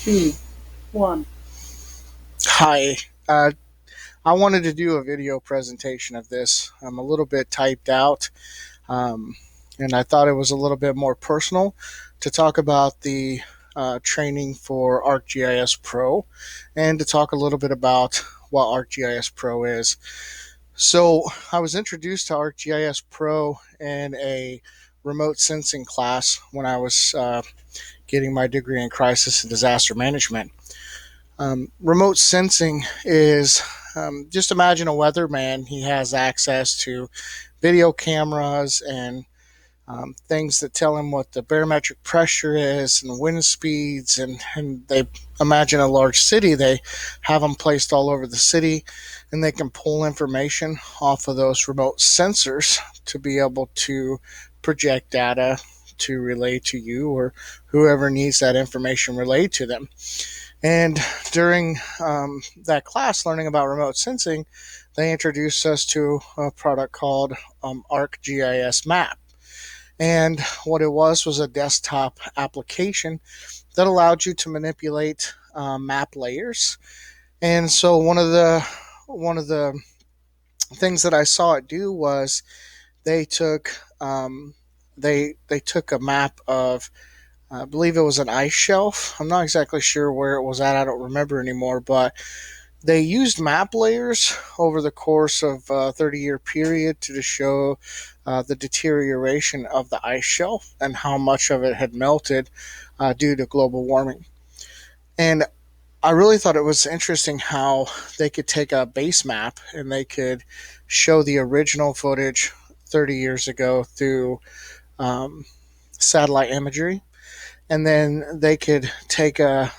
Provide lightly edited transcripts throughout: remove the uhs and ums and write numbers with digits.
two, one. Hi. Uh, I wanted to do a video presentation of this. I'm a little bit typed out, um, and I thought it was a little bit more personal to talk about the training for ArcGIS Pro and to talk a little bit about what ArcGIS Pro is. So, I was introduced to ArcGIS Pro in a remote sensing class when I was getting my degree in crisis and disaster management. Remote sensing is just imagine a weatherman. He has access to video cameras and things that tell him what the barometric pressure is and wind speeds. And they imagine a large city. They have them placed all over the city, and they can pull information off of those remote sensors to be able to project data to relay to you or whoever needs that information relayed to them. And during that class, learning about remote sensing, they introduced us to a product called ArcGIS Map. And what it was a desktop application that allowed you to manipulate map layers. And so one of the things that I saw it do was they took they took a map of, I believe it was an ice shelf. I'm not exactly sure where it was at. I don't remember anymore, but they used map layers over the course of a 30-year period to show the deterioration of the ice shelf and how much of it had melted due to global warming. And I really thought it was interesting how they could take a base map and they could show the original footage 30 years ago through um, satellite imagery, and then they could take a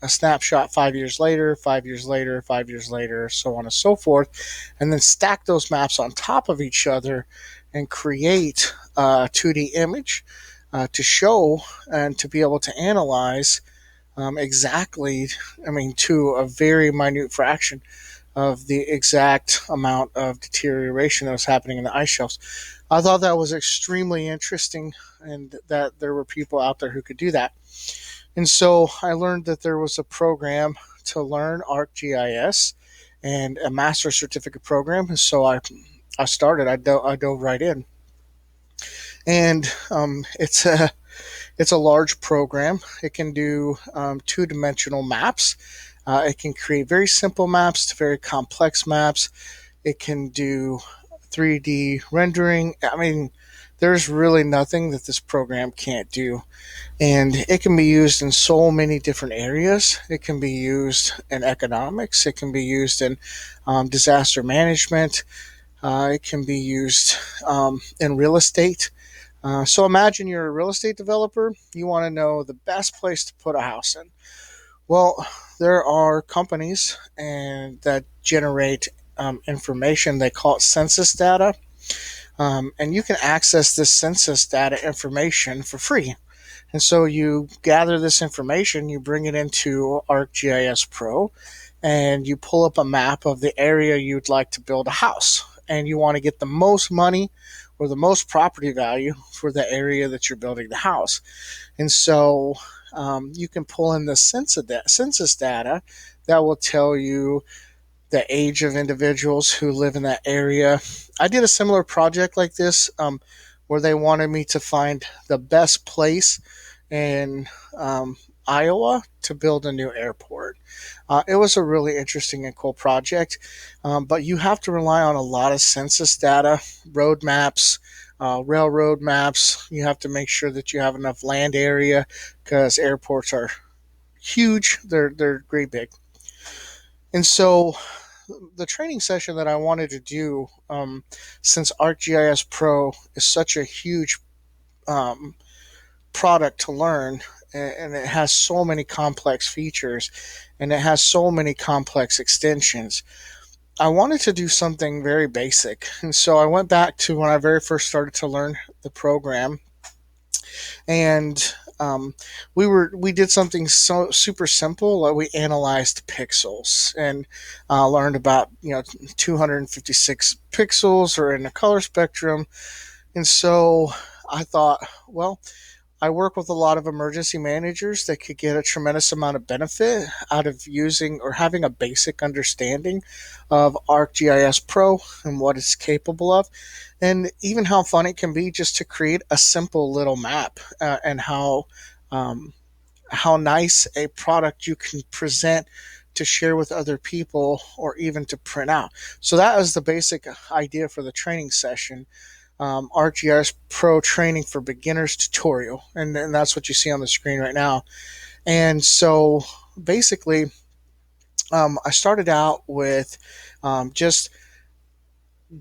snapshot 5 years later, 5 years later, 5 years later, so on and so forth, and then stack those maps on top of each other and create a 2D image to show and to be able to analyze exactly, I mean, to a very minute fraction of the exact amount of deterioration that was happening in the ice shelves. I thought that was extremely interesting and that there were people out there who could do that. And so I learned that there was a program to learn ArcGIS and a master certificate program. And so I started, I dove right in. And it's a large program. It can do two-dimensional maps. It can create very simple maps to very complex maps. It can do 3D rendering. I mean, there's really nothing that this program can't do. And it can be used in so many different areas. It can be used in economics. It can be used in disaster management. It can be used in real estate. So imagine you're a real estate developer. You want to know the best place to put a house in. Well, there are companies and that generate information. They call it census data, and you can access this census data information for free. And so you gather this information, you bring it into ArcGIS Pro, and you pull up a map of the area you'd like to build a house. And you want to get the most money or the most property value for the area that you're building the house. And so you can pull in the census data that will tell you the age of individuals who live in that area. I did a similar project like this where they wanted me to find the best place in Iowa to build a new airport. It was a really interesting and cool project, but you have to rely on a lot of census data, road maps, railroad maps. You have to make sure that you have enough land area because airports are huge. They're great big, and so the training session that I wanted to do, since ArcGIS Pro is such a huge um, product to learn, and it has so many complex features and it has so many complex extensions. I wanted to do something very basic. And so I went back to when I very first started to learn the program, and we did something so super simple. Like we analyzed pixels and learned about 256 pixels or in the color spectrum. And so I thought, well, I work with a lot of emergency managers that could get a tremendous amount of benefit out of using or having a basic understanding of ArcGIS Pro and what it's capable of, and even how fun it can be just to create a simple little map, and um, how nice a product you can present to share with other people or even to print out. So that was the basic idea for the training session. ArcGIS Pro training for beginners tutorial, and that's what you see on the screen right now. And so basically, I started out with just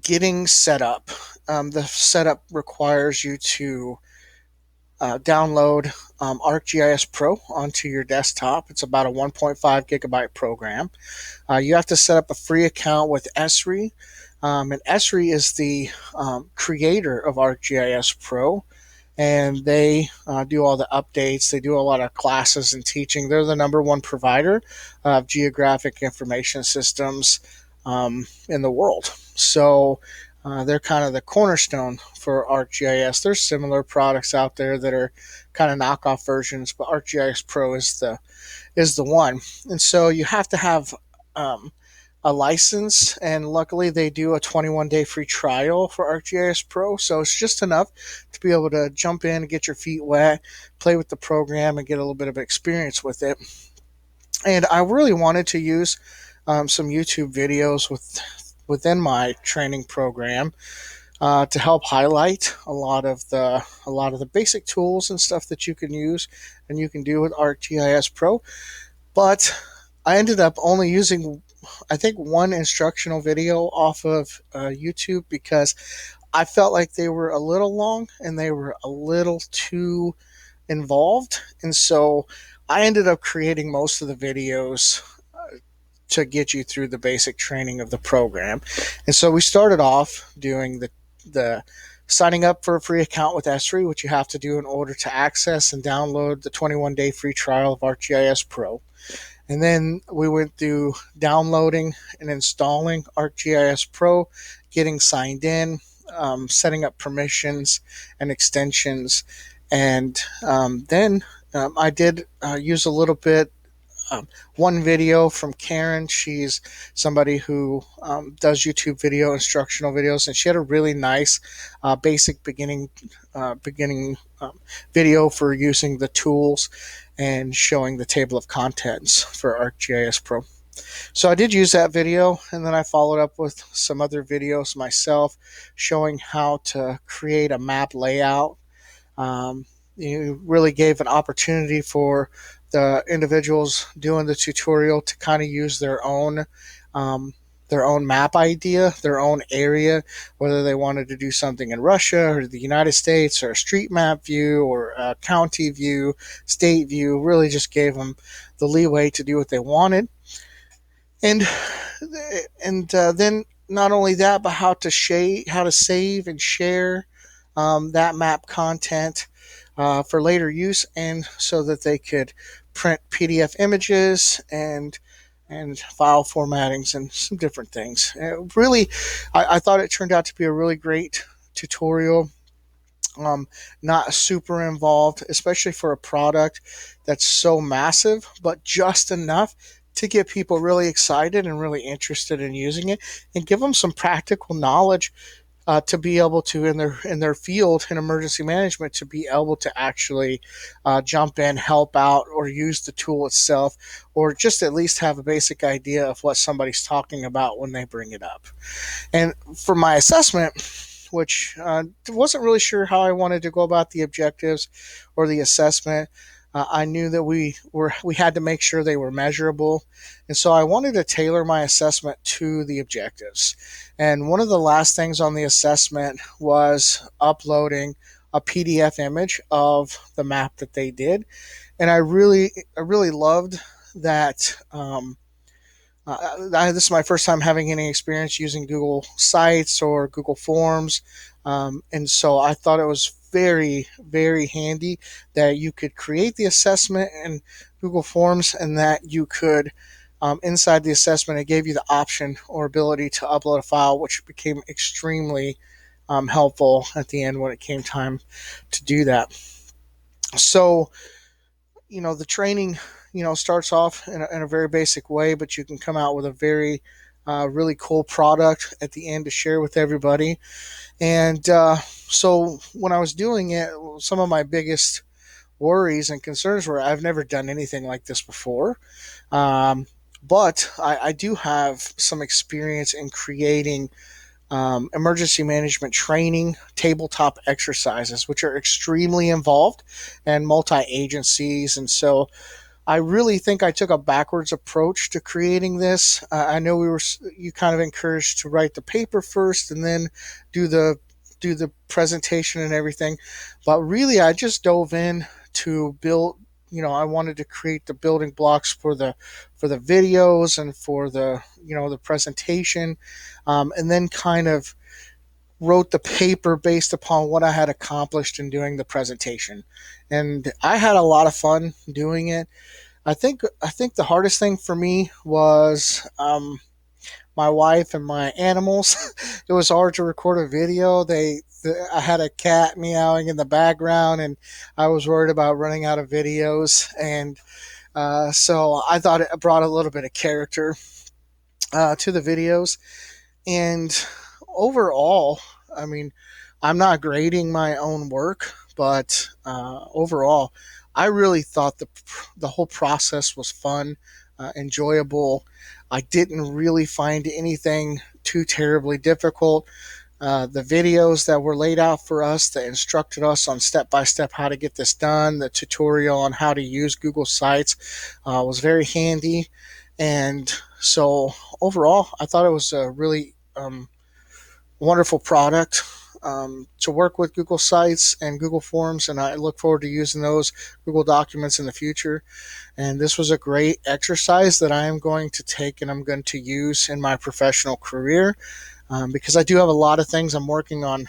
getting set up. The setup requires you to download ArcGIS Pro onto your desktop. It's about a 1.5 gigabyte program. You have to set up a free account with Esri. And Esri is the creator of ArcGIS Pro, and they do all the updates. They do a lot of classes and teaching. They're the number one provider of geographic information systems in the world. So they're kind of the cornerstone for ArcGIS. There's similar products out there that are kind of knockoff versions, but ArcGIS Pro is the one. And so you have to have a license, and luckily they do a 21-day free trial for ArcGIS Pro, so it's just enough to be able to jump in and get your feet wet, play with the program, and get a little bit of experience with it. And I really wanted to use some YouTube videos within my training program to help highlight a lot of the basic tools and stuff that you can use and you can do with ArcGIS Pro. But I ended up only using, I think, one instructional video off of YouTube because I felt like they were a little long and they were a little too involved. And so I ended up creating most of the videos to get you through the basic training of the program. And so we started off doing the signing up for a free account with Esri, which you have to do in order to access and download the 21-day free trial of ArcGIS Pro. And then we went through downloading and installing ArcGIS Pro, getting signed in, setting up permissions and extensions. And then I did use a little bit. One video from Karen. She's somebody who does YouTube video instructional videos, and she had a really nice basic beginning video for using the tools and showing the table of contents for ArcGIS Pro. So I did use that video, and then I followed up with some other videos myself showing how to create a map layout. You really gave an opportunity for the individuals doing the tutorial to kind of use their own map idea, their own area, whether they wanted to do something in Russia or the United States or a street map view or a county view, state view. Really just gave them the leeway to do what they wanted. And then not only that, but how to save and share that map content for later use, and so that they could print PDF images and file formattings and some different things. Really, I thought it turned out to be a really great tutorial. Not super involved, especially for a product that's so massive, but just enough to get people really excited and really interested in using it, and give them some practical knowledge to be able to in their field in emergency management to be able to actually jump in, help out, or use the tool itself, or just at least have a basic idea of what somebody's talking about when they bring it up. And for my assessment, which wasn't really sure how I wanted to go about the objectives or the assessment. I knew that we had to make sure they were measurable, and so I wanted to tailor my assessment to the objectives. And one of the last things on the assessment was uploading a PDF image of the map that they did, and I really loved that. This is my first time having any experience using Google Sites or Google Forms, and so I thought it was very, very handy that you could create the assessment in Google Forms, and that you could, inside the assessment, it gave you the option or ability to upload a file, which became extremely helpful at the end when it came time to do that. So, the training, starts off in a very basic way, but you can come out with a very really cool product at the end to share with everybody. And so when I was doing it, some of my biggest worries and concerns were I've never done anything like this before. Um, but I do have some experience in creating emergency management training tabletop exercises, which are extremely involved and multi agencies. And so I really think I took a backwards approach to creating this. I know you kind of encouraged to write the paper first and then do the presentation and everything, but really I just dove in to build. I wanted to create the building blocks for the videos and for the presentation, and then kind of wrote the paper based upon what I had accomplished in doing the presentation. And I had a lot of fun doing it. I think the hardest thing for me was my wife and my animals. It was hard to record a video. I had a cat meowing in the background, and I was worried about running out of videos. And so I thought it brought a little bit of character to the videos. And overall, I mean, I'm not grading my own work, but overall, I really thought the whole process was fun, enjoyable. I didn't really find anything too terribly difficult. The videos that were laid out for us that instructed us on step by step how to get this done, the tutorial on how to use Google Sites was very handy. And so overall, I thought it was a really wonderful product to work with Google Sites and Google Forms, and I look forward to using those Google Documents in the future. And this was a great exercise that I am going to take and I'm going to use in my professional career, because I do have a lot of things I'm working on.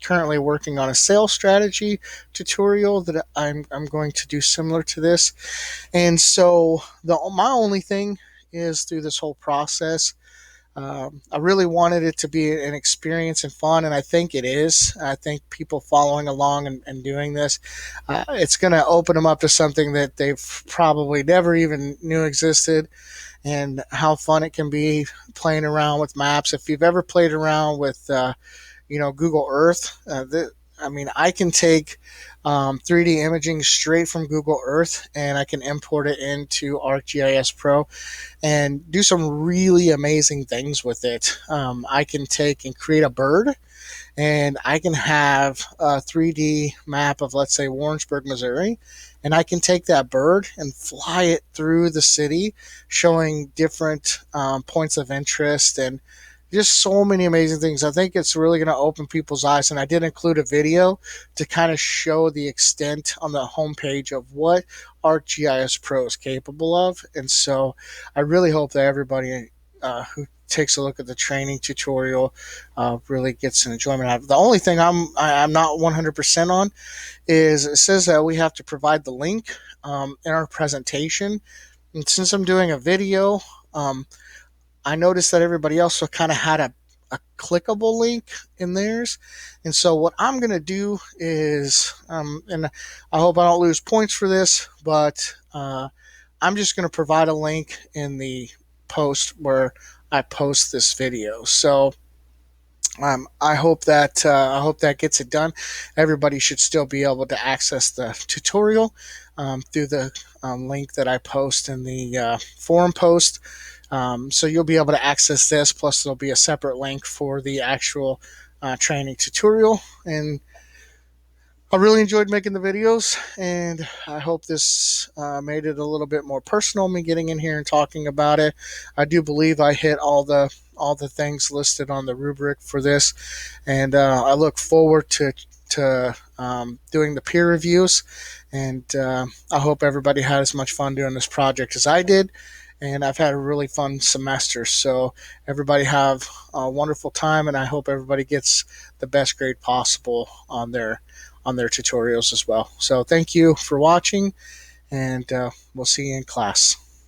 Currently working on a sales strategy tutorial that I'm going to do similar to this. And so my only thing is through this whole process, I really wanted it to be an experience and fun, and I think it is. I think people following along and doing this, it's going to open them up to something that they've probably never even knew existed, and how fun it can be playing around with maps. If you've ever played around with Google Earth. I mean, I can take 3D imaging straight from Google Earth and I can import it into ArcGIS Pro and do some really amazing things with it. I can take and create a bird, and I can have a 3D map of, let's say, Warrensburg, Missouri, and I can take that bird and fly it through the city, showing different points of interest and just so many amazing things. I think it's really going to open people's eyes. And I did include a video to kind of show the extent on the homepage of what ArcGIS Pro is capable of. And so I really hope that everybody who takes a look at the training tutorial really gets an enjoyment out of it. The only thing I'm not 100% on is it says that we have to provide the link in our presentation. And since I'm doing a video, I noticed that everybody else kind of had a clickable link in theirs. And so what I'm going to do is, and I hope I don't lose points for this, but I'm just going to provide a link in the post where I post this video. So I hope that gets it done. Everybody should still be able to access the tutorial through the link that I post in the forum post. So you'll be able to access this. Plus, there'll be a separate link for the actual training tutorial. And I really enjoyed making the videos, and I hope this made it a little bit more personal. Me getting in here and talking about it. I do believe I hit all the things listed on the rubric for this, and I look forward to doing the peer reviews. And I hope everybody had as much fun doing this project as I did. And I've had a really fun semester. So everybody have a wonderful time, and I hope everybody gets the best grade possible on their tutorials as well. So thank you for watching, and we'll see you in class.